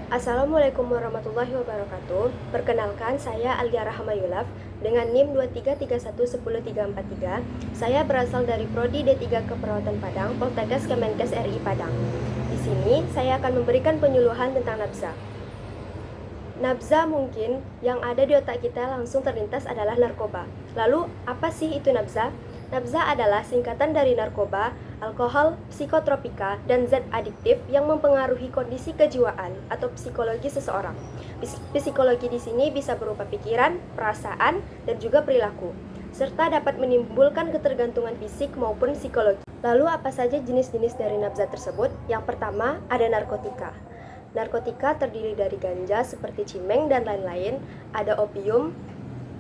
Assalamualaikum warahmatullahi wabarakatuh. Perkenalkan, saya Alia Rahmayulaf dengan NIM 23311033. Saya berasal dari Prodi D3 Keperawatan Padang, Poltekkes Kemenkes RI Padang. Di sini saya akan memberikan penyuluhan tentang nabza. Nabza mungkin yang ada di otak kita langsung terlintas adalah narkoba. Lalu, apa sih itu nabza? Nabza adalah singkatan dari narkoba, alkohol, psikotropika, dan zat adiktif yang mempengaruhi kondisi kejiwaan atau psikologi seseorang. Psikologi di sini bisa berupa pikiran, perasaan, dan juga perilaku, serta dapat menimbulkan ketergantungan fisik maupun psikologi. Lalu apa saja jenis-jenis dari nabza tersebut? Yang pertama, ada narkotika. Narkotika terdiri dari ganja seperti cimeng dan lain-lain, ada opium,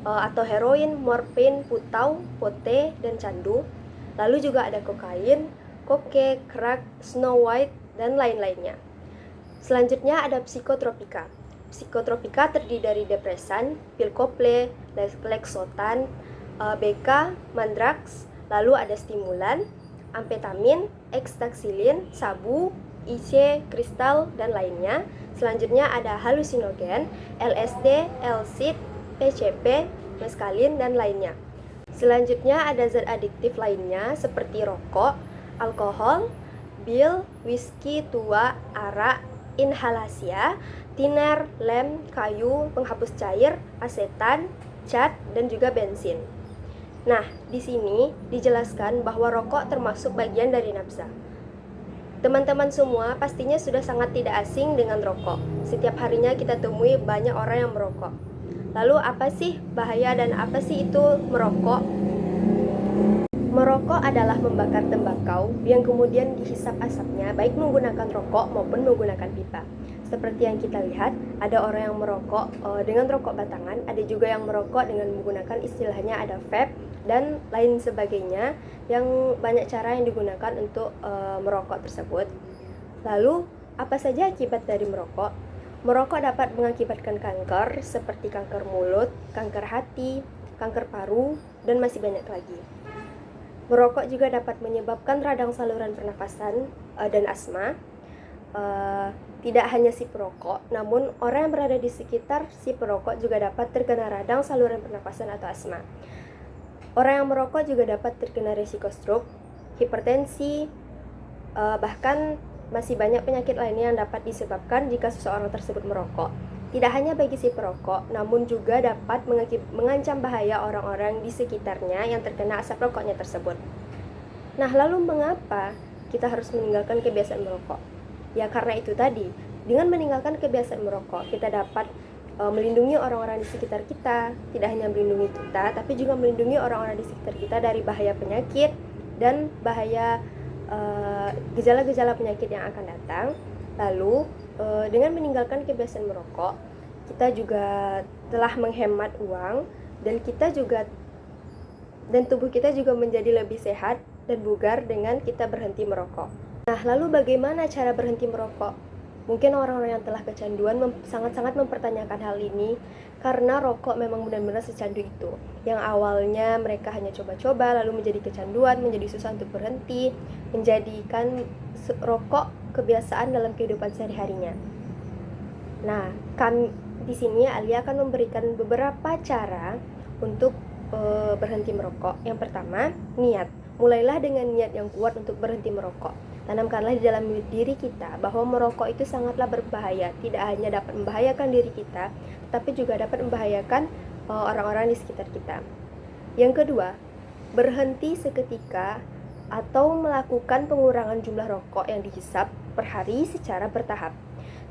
atau heroin, morfin, putau, pote, dan candu. Lalu juga ada kokain, koke, crack, snow white, dan lain-lainnya. Selanjutnya ada psikotropika. Psikotropika terdiri dari depresan, pil kople, lexotan, BK, mandrax, lalu ada stimulan, amfetamin, ekstasilin, sabu, IC, kristal, dan lainnya. Selanjutnya ada halusinogen, LSD, LSD, PCP, meskalin, dan lainnya. Selanjutnya ada zat adiktif lainnya seperti rokok, alkohol, bil, whisky, tua, arak, inhalasia, tiner, lem, kayu, penghapus cair, asetan, cat, dan juga bensin. Nah, di sini dijelaskan bahwa rokok termasuk bagian dari nabza. Teman-teman semua pastinya sudah sangat tidak asing dengan rokok. Setiap harinya kita temui banyak orang yang merokok. Lalu apa sih bahaya dan apa sih itu merokok? Merokok adalah membakar tembakau yang kemudian dihisap asapnya baik menggunakan rokok maupun menggunakan pipa. Seperti yang kita lihat, ada orang yang merokok dengan rokok batangan, ada juga yang merokok dengan menggunakan istilahnya ada vape dan lain sebagainya, yang banyak cara yang digunakan untuk merokok tersebut. Lalu, apa saja akibat dari merokok? Merokok dapat mengakibatkan kanker seperti kanker mulut, kanker hati, kanker paru, dan masih banyak lagi. Merokok juga dapat menyebabkan radang saluran pernafasan dan asma. Tidak hanya si perokok, namun orang yang berada di sekitar si perokok juga dapat terkena radang saluran pernafasan atau asma. Orang yang merokok juga dapat terkena risiko stroke, hipertensi, bahkan masih banyak penyakit lainnya yang dapat disebabkan jika seseorang tersebut merokok. Tidak hanya bagi si perokok, namun juga dapat mengancam bahaya orang-orang di sekitarnya yang terkena asap rokoknya tersebut. Nah, lalu mengapa kita harus meninggalkan kebiasaan merokok? Ya karena itu tadi, dengan meninggalkan kebiasaan merokok, kita dapat melindungi orang-orang di sekitar kita. Tidak hanya melindungi kita, tapi juga melindungi orang-orang di sekitar kita dari bahaya penyakit dan bahaya gejala-gejala penyakit yang akan datang. Lalu dengan meninggalkan kebiasaan merokok, kita juga telah menghemat uang dan tubuh kita juga menjadi lebih sehat dan bugar dengan kita berhenti merokok. Nah, lalu bagaimana cara berhenti merokok? Mungkin orang-orang yang telah kecanduan sangat-sangat mempertanyakan hal ini karena rokok memang benar-benar secandu itu. Yang awalnya mereka hanya coba-coba lalu menjadi kecanduan, menjadi susah untuk berhenti, menjadikan rokok kebiasaan dalam kehidupan sehari-harinya. Nah, di sini Alia akan memberikan beberapa cara untuk berhenti merokok. Yang pertama, niat. Mulailah dengan niat yang kuat untuk berhenti merokok. Tanamkanlah di dalam diri kita bahwa merokok itu sangatlah berbahaya. Tidak hanya dapat membahayakan diri kita, tapi juga dapat membahayakan orang-orang di sekitar kita. Yang kedua, berhenti seketika atau melakukan pengurangan jumlah rokok yang dihisap per hari secara bertahap.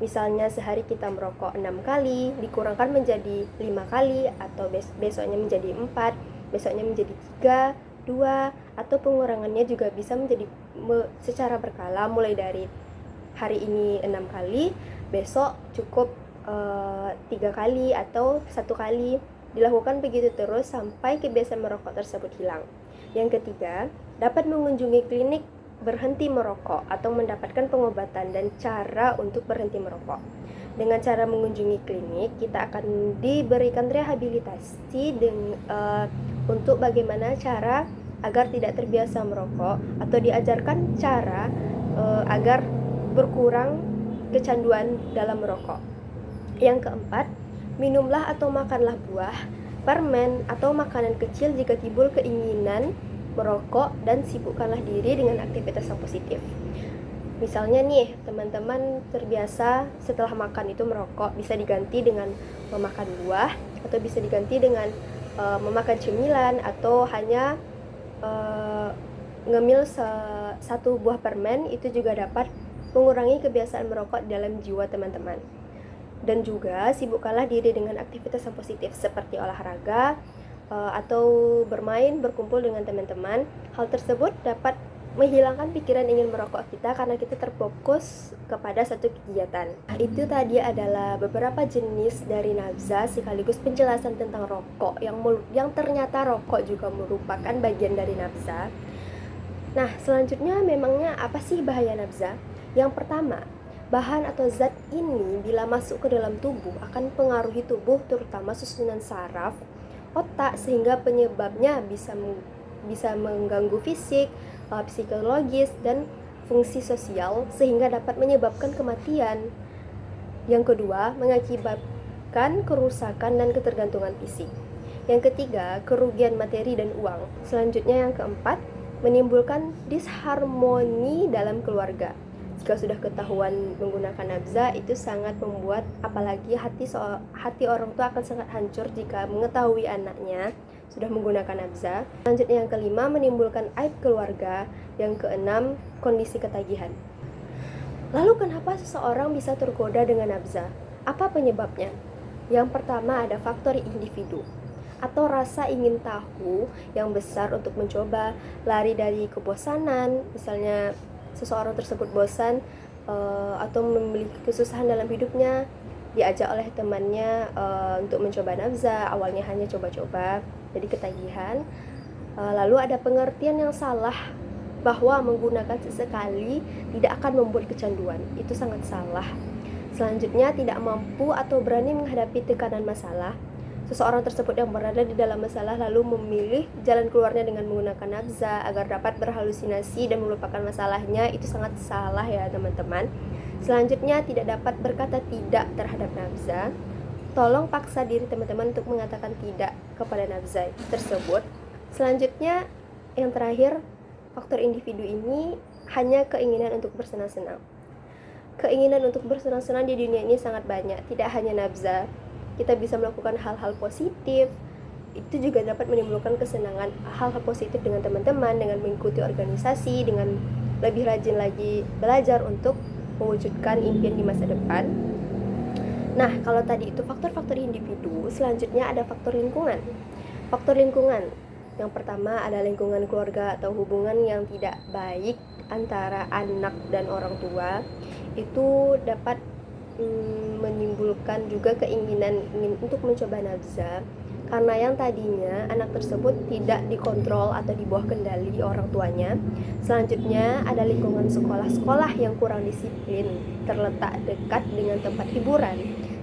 Misalnya sehari kita merokok 6 kali, dikurangkan menjadi 5 kali, atau besoknya menjadi 4, besoknya menjadi 3, 2, atau pengurangannya juga bisa menjadi secara berkala, mulai dari hari ini 6 kali, besok cukup 3 kali atau 1 kali. Dilakukan begitu terus sampai kebiasaan merokok tersebut hilang. Yang ketiga, dapat mengunjungi klinik berhenti merokok atau mendapatkan pengobatan dan cara untuk berhenti merokok. Dengan cara mengunjungi klinik, kita akan diberikan rehabilitasi untuk bagaimana cara agar tidak terbiasa merokok, atau diajarkan cara agar berkurang kecanduan dalam merokok. Yang keempat, minumlah atau makanlah buah, permen, atau makanan kecil jika timbul keinginan merokok dan sibukkanlah diri dengan aktivitas yang positif. Misalnya nih, teman-teman terbiasa setelah makan itu merokok, bisa diganti dengan memakan buah, atau bisa diganti dengan memakan cemilan, atau hanya ngemil satu buah permen. Itu juga dapat mengurangi kebiasaan merokok dalam jiwa teman-teman. Dan juga sibukkanlah diri dengan aktivitas yang positif seperti olahraga atau bermain, berkumpul dengan teman-teman. Hal tersebut dapat menghilangkan pikiran ingin merokok kita karena kita terfokus kepada satu kegiatan. Itu tadi adalah beberapa jenis dari nabza sekaligus penjelasan tentang rokok yang ternyata rokok juga merupakan bagian dari nabza. Nah, selanjutnya memangnya apa sih bahaya nabza? Yang pertama, bahan atau zat ini bila masuk ke dalam tubuh akan mempengaruhi tubuh, terutama susunan saraf, otak, sehingga penyebabnya bisa mengganggu fisik, psikologis, dan fungsi sosial, sehingga dapat menyebabkan kematian. Yang kedua, mengakibatkan kerusakan dan ketergantungan fisik. Yang ketiga, kerugian materi dan uang. Selanjutnya yang keempat, menimbulkan disharmoni dalam keluarga. Jika sudah ketahuan menggunakan nabza, itu sangat membuat, apalagi hati orang tua akan sangat hancur jika mengetahui anaknya sudah menggunakan nabza. Selanjutnya yang kelima, menimbulkan aib keluarga. Yang keenam, kondisi ketagihan. Lalu kenapa seseorang bisa tergoda dengan nabza? Apa penyebabnya? Yang pertama ada faktor individu atau rasa ingin tahu yang besar untuk mencoba, lari dari kebosanan. Misalnya seseorang tersebut bosan atau memiliki kesusahan dalam hidupnya, diajak oleh temannya untuk mencoba nabza. Awalnya hanya coba-coba, jadi ketagihan. Lalu ada pengertian yang salah bahwa menggunakan sesekali tidak akan membuat kecanduan. Itu sangat salah. Selanjutnya, tidak mampu atau berani menghadapi tekanan masalah. Seseorang tersebut yang berada di dalam masalah lalu memilih jalan keluarnya dengan menggunakan nabza agar dapat berhalusinasi dan melupakan masalahnya. Itu sangat salah ya teman-teman. Selanjutnya, tidak dapat berkata tidak terhadap nabza. Tolong paksa diri teman-teman untuk mengatakan tidak kepada nabza tersebut. Selanjutnya, yang terakhir, faktor individu ini hanya keinginan untuk bersenang-senang. Keinginan untuk bersenang-senang di dunia ini sangat banyak, tidak hanya nabza. Kita bisa melakukan hal-hal positif, itu juga dapat menimbulkan kesenangan, hal-hal positif dengan teman-teman, dengan mengikuti organisasi, dengan lebih rajin lagi belajar untuk mewujudkan impian di masa depan. Nah, kalau tadi itu faktor-faktor individu, selanjutnya ada faktor lingkungan. Faktor lingkungan, yang pertama ada lingkungan keluarga atau hubungan yang tidak baik antara anak dan orang tua. Itu dapat menimbulkan juga keinginan untuk mencoba nabza, karena yang tadinya anak tersebut tidak dikontrol atau di bawah kendali orang tuanya. Selanjutnya ada lingkungan sekolah yang kurang disiplin, terletak dekat dengan tempat hiburan.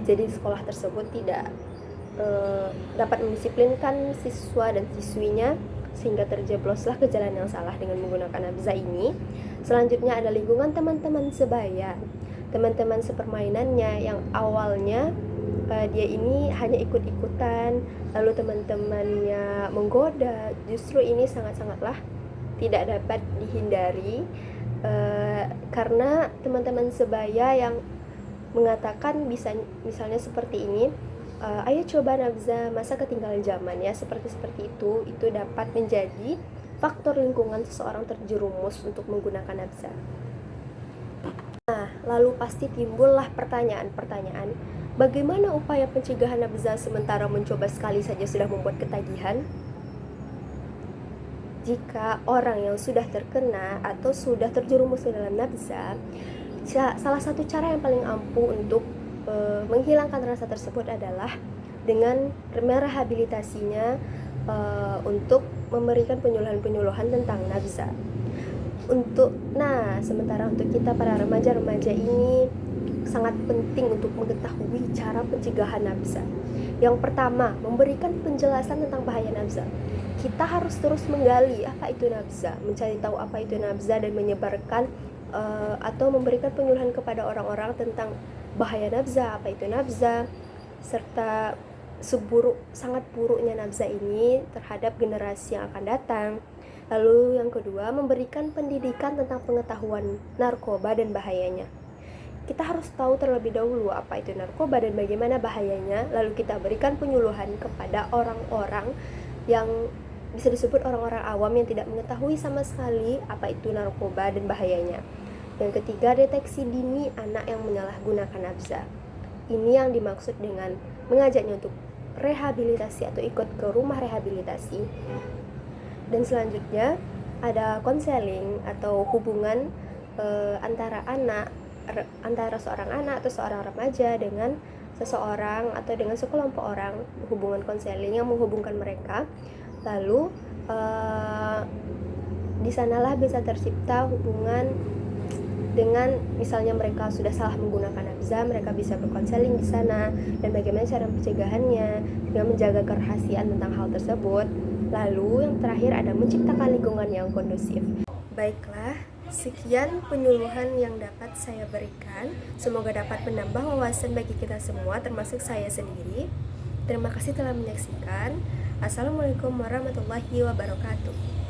Jadi sekolah tersebut tidak dapat mendisiplinkan siswa dan siswinya, sehingga terjebloslah ke jalan yang salah dengan menggunakan nabza ini. Selanjutnya ada lingkungan teman-teman sebaya, teman-teman sepermainannya yang awalnya dia ini hanya ikut-ikutan, lalu teman-temannya menggoda. Justru ini sangat-sangatlah tidak dapat dihindari, karena teman-teman sebaya yang mengatakan misalnya seperti ini, ayo coba nabza, masa ketinggalan zaman ya, seperti itu dapat menjadi faktor lingkungan seseorang terjerumus untuk menggunakan nabza. Nah, lalu pasti timbullah pertanyaan-pertanyaan, bagaimana upaya pencegahan nabza sementara mencoba sekali saja sudah membuat ketagihan? Jika orang yang sudah terkena atau sudah terjerumus ke dalam nabza, salah satu cara yang paling ampuh untuk menghilangkan rasa tersebut adalah dengan merehabilitasinya, untuk memberikan penyuluhan-penyuluhan tentang nabza. Sementara untuk kita para remaja-remaja ini sangat penting untuk mengetahui cara pencegahan nabza. Yang pertama, memberikan penjelasan tentang bahaya nabza. Kita harus terus menggali apa itu nabza, mencari tahu apa itu nabza, dan menyebarkan atau memberikan penyuluhan kepada orang-orang tentang bahaya nafza, apa itu nafza, serta sangat buruknya nafza ini terhadap generasi yang akan datang. Lalu yang kedua, memberikan pendidikan tentang pengetahuan narkoba dan bahayanya. Kita harus tahu terlebih dahulu apa itu narkoba dan bagaimana bahayanya, lalu kita berikan penyuluhan kepada orang-orang yang bisa disebut orang-orang awam yang tidak mengetahui sama sekali apa itu narkoba dan bahayanya. Yang ketiga, deteksi dini anak yang menyalahgunakan nafza. Ini yang dimaksud dengan mengajaknya untuk rehabilitasi atau ikut ke rumah rehabilitasi. Dan selanjutnya ada konseling atau hubungan antara seorang anak atau seorang remaja dengan seseorang atau dengan sekelompok orang, hubungan konseling yang menghubungkan mereka. Lalu di sanalah bisa tercipta hubungan dengan misalnya mereka sudah salah menggunakan nafza, mereka bisa berkonseling di sana dan bagaimana cara pencegahannya dengan menjaga kerahasiaan tentang hal tersebut. Lalu yang terakhir ada menciptakan lingkungan yang kondusif. Baiklah, sekian penyuluhan yang dapat saya berikan. Semoga dapat menambah wawasan bagi kita semua, termasuk saya sendiri. Terima kasih telah menyaksikan. Assalamualaikum warahmatullahi wabarakatuh.